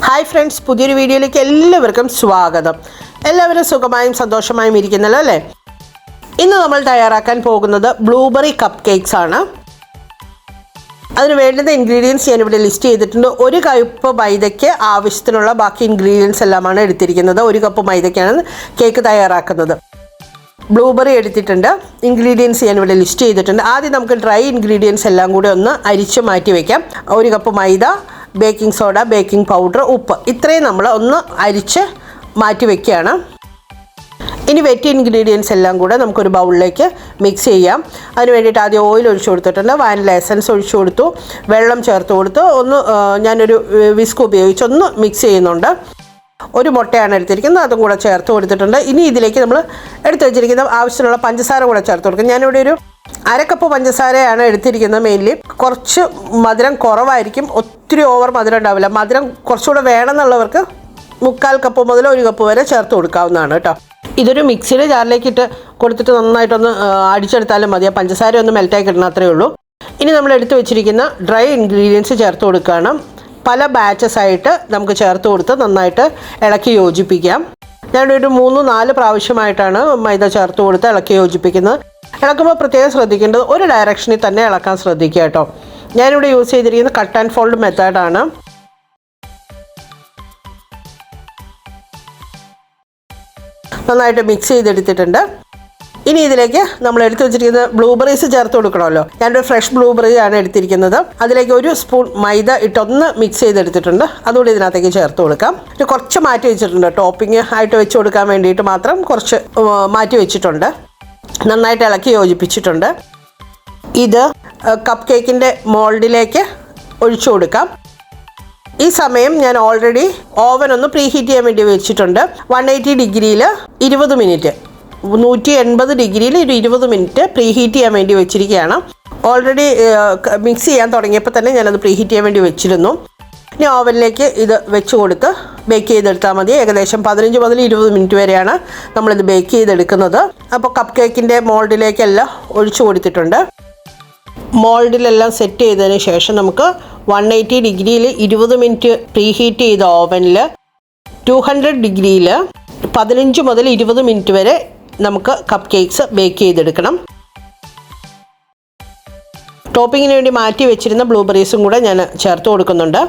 Hi friends, പുതിയൊരു വീഡിയോയിലേക്ക് എല്ലാവർക്കും സ്വാഗതം. എല്ലാവരും സുഖമായും സന്തോഷമായും ഇരിക്കുന്നല്ലോ അല്ലേ? ഇന്ന് നമ്മൾ തയ്യാറാക്കാൻ പോകുന്നത് ബ്ലൂബെറി കപ്പ് കേക്ക്സ് ആണ്. അതിന് വേണ്ടുന്ന ഇൻഗ്രീഡിയൻസ് ഞാനിവിടെ ലിസ്റ്റ് ചെയ്തിട്ടുണ്ട്. 1 കപ്പ് മൈദയ്ക്ക് ആവശ്യത്തിനുള്ള ബാക്കി ഇൻഗ്രീഡിയൻസ് എല്ലാമാണ് എടുത്തിരിക്കുന്നത്. 1 കപ്പ് മൈദയ്ക്കാണ് കേക്ക് തയ്യാറാക്കുന്നത്. ബ്ലൂബെറി എടുത്തിട്ടുണ്ട്. ഇൻഗ്രീഡിയൻസ് ഞാനിവിടെ ലിസ്റ്റ് ചെയ്തിട്ടുണ്ട്. ആദ്യം നമുക്ക് ഡ്രൈ ഇൻഗ്രീഡിയൻസ് എല്ലാം കൂടി ഒന്ന് അരിച്ച് മാറ്റി വയ്ക്കാം. 1 കപ്പ് മൈദ, ബേക്കിംഗ് സോഡ, ബേക്കിംഗ് പൗഡർ, ഉപ്പ്, ഇത്രയും നമ്മൾ ഒന്ന് അരിച്ച് മാറ്റി വയ്ക്കുകയാണ്. ഇനി വെറ്റ് ഇൻഗ്രീഡിയൻസ് എല്ലാം കൂടെ നമുക്കൊരു ബൗളിലേക്ക് മിക്സ് ചെയ്യാം. അതിന് വേണ്ടിയിട്ട് ആദ്യം ഓയിൽ ഒഴിച്ചു കൊടുത്തിട്ടുണ്ട്, വാനില എസൻസ് ഒഴിച്ചു കൊടുത്തു, വെള്ളം ചേർത്ത് കൊടുത്ത് ഒന്ന് ഞാനൊരു വിസ്ക് ഉപയോഗിച്ച് ഒന്ന് മിക്സ് ചെയ്യുന്നുണ്ട്. 1 മുട്ടയാണ് എടുത്തിരിക്കുന്നത്, അതും കൂടെ ചേർത്ത് കൊടുത്തിട്ടുണ്ട്. ഇനി ഇതിലേക്ക് നമ്മൾ എടുത്ത് വെച്ചിരിക്കുന്ന ആവശ്യത്തിനുള്ള പഞ്ചസാര കൂടെ ചേർത്ത് കൊടുക്കും. ഞാനിവിടെ ഒരു 1/2 കപ്പ് പഞ്ചസാരയാണ് എടുത്തിരിക്കുന്നത്. മെയിൻലി കുറച്ച് മധുരം കുറവായിരിക്കും, ഒത്തിരി ഓവർ മധുരം ഉണ്ടാവില്ല. മധുരം കുറച്ചുകൂടെ വേണമെന്നുള്ളവർക്ക് 1/4 കപ്പ് മുതൽ 1 കപ്പ് വരെ ചേർത്ത് കൊടുക്കാവുന്നതാണ് കേട്ടോ. ഇതൊരു മിക്സിയുടെ ജാറിലേക്ക് ഇട്ട് കൊടുത്തിട്ട് നന്നായിട്ടൊന്ന് അടിച്ചെടുത്താലും മതി. പഞ്ചസാര ഒന്ന് മെൽറ്റായി കിട്ടണം, അത്രയേ ഉള്ളൂ. ഇനി നമ്മൾ എടുത്ത് വെച്ചിരിക്കുന്ന ഡ്രൈ ഇൻഗ്രീഡിയൻസ് ചേർത്ത് കൊടുക്കുകയാണ്. പല ബാച്ചസ് ആയിട്ട് നമുക്ക് ചേർത്ത് കൊടുത്ത് നന്നായിട്ട് ഇളക്കി യോജിപ്പിക്കാം. ഞാനൊരു 3-4 പ്രാവശ്യമായിട്ടാണ് മൈദ ചേർത്ത് കൊടുത്ത് ഇളക്കി യോജിപ്പിക്കുന്നത്. ഇളക്കുമ്പോൾ പ്രത്യേകം ശ്രദ്ധിക്കേണ്ടത് ഒരു ഡയറക്ഷനിൽ തന്നെ ഇളക്കാൻ ശ്രദ്ധിക്കുക കേട്ടോ. ഞാനിവിടെ യൂസ് ചെയ്തിരിക്കുന്നത് കട്ട് ആൻഡ് ഫോൾഡ് മെത്തേഡാണ്. നന്നായിട്ട് മിക്സ് ചെയ്തെടുത്തിട്ടുണ്ട്. ഇനി ഇതിലേക്ക് നമ്മൾ എടുത്തു വെച്ചിരിക്കുന്ന ബ്ലൂബെറീസ് ചേർത്ത് കൊടുക്കണമല്ലോ. ഞാനൊരു ഫ്രഷ് ബ്ലൂബെറി ആണ് എടുത്തിരിക്കുന്നത്. അതിലേക്ക് 1 സ്പൂൺ മൈദ ഇട്ടൊന്ന് മിക്സ് ചെയ്തെടുത്തിട്ടുണ്ട്. അതുകൂടി ഇതിനകത്തേക്ക് ചേർത്ത് കൊടുക്കാം. കുറച്ച് മാറ്റി വെച്ചിട്ടുണ്ട്, ടോപ്പിംഗ് ആയിട്ട് വെച്ച് കൊടുക്കാൻ വേണ്ടിയിട്ട് മാത്രം കുറച്ച് മാറ്റി വെച്ചിട്ടുണ്ട്. നന്നായിട്ട് ഇളക്കി യോജിപ്പിച്ചിട്ടുണ്ട്. ഇത് കപ്പ് കേക്കിൻ്റെ മോൾഡിലേക്ക് ഒഴിച്ചു കൊടുക്കാം. ഈ സമയം ഞാൻ ഓൾറെഡി ഓവൻ ഒന്ന് പ്രീ ഹീറ്റ് ചെയ്യാൻ വേണ്ടി വെച്ചിട്ടുണ്ട്. 180 ഡിഗ്രിയിൽ 20 മിനിറ്റ്, 180 ഡിഗ്രിയിൽ ഒരു 20 മിനിറ്റ് പ്രീ ഹീറ്റ് ചെയ്യാൻ വേണ്ടി വെച്ചിരിക്കുകയാണ്. ഓൾറെഡി മിക്സ് ചെയ്യാൻ തുടങ്ങിയപ്പോൾ തന്നെ ഞാനത് പ്രീ ഹീറ്റ് ചെയ്യാൻ വേണ്ടി വെച്ചിരുന്നു. ഇനി ഓവനിലേക്ക് ഇത് വെച്ച് കൊടുത്ത് ബേക്ക് ചെയ്തെടുത്താൽ മതി. ഏകദേശം 15 മുതൽ 20 മിനിറ്റ് വരെയാണ് നമ്മളിത് ബേക്ക് ചെയ്തെടുക്കുന്നത്. അപ്പോൾ കപ്പ് കേക്കിൻ്റെ മോൾഡിലേക്കെല്ലാം ഒഴിച്ചു കൊടുത്തിട്ടുണ്ട്. മോൾഡിലെല്ലാം സെറ്റ് ചെയ്തതിന് ശേഷം നമുക്ക് 180 ഡിഗ്രിയിൽ 20 മിനിറ്റ് പ്രീ ഹീറ്റ് ചെയ്ത ഓവനിൽ 200 ഡിഗ്രിയിൽ 15 മുതൽ 20 മിനിറ്റ് വരെ നമുക്ക് കപ്പ് കേക്ക്സ് ബേക്ക് ചെയ്തെടുക്കണം. ടോപ്പിങ്ങിന് വേണ്ടി മാറ്റി വെച്ചിരുന്ന ബ്ലൂബെറീസും കൂടെ ഞാൻ ചേർത്ത് കൊടുക്കുന്നുണ്ട്.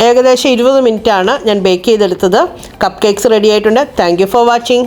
ഏകദേശം 20 മിനിറ്റാണ് ഞാൻ ബേക്ക് ചെയ്തെടുത്തത്. കപ്പ് കേക്ക്സ് റെഡി ആയിട്ടുണ്ട്. Thank you for watching.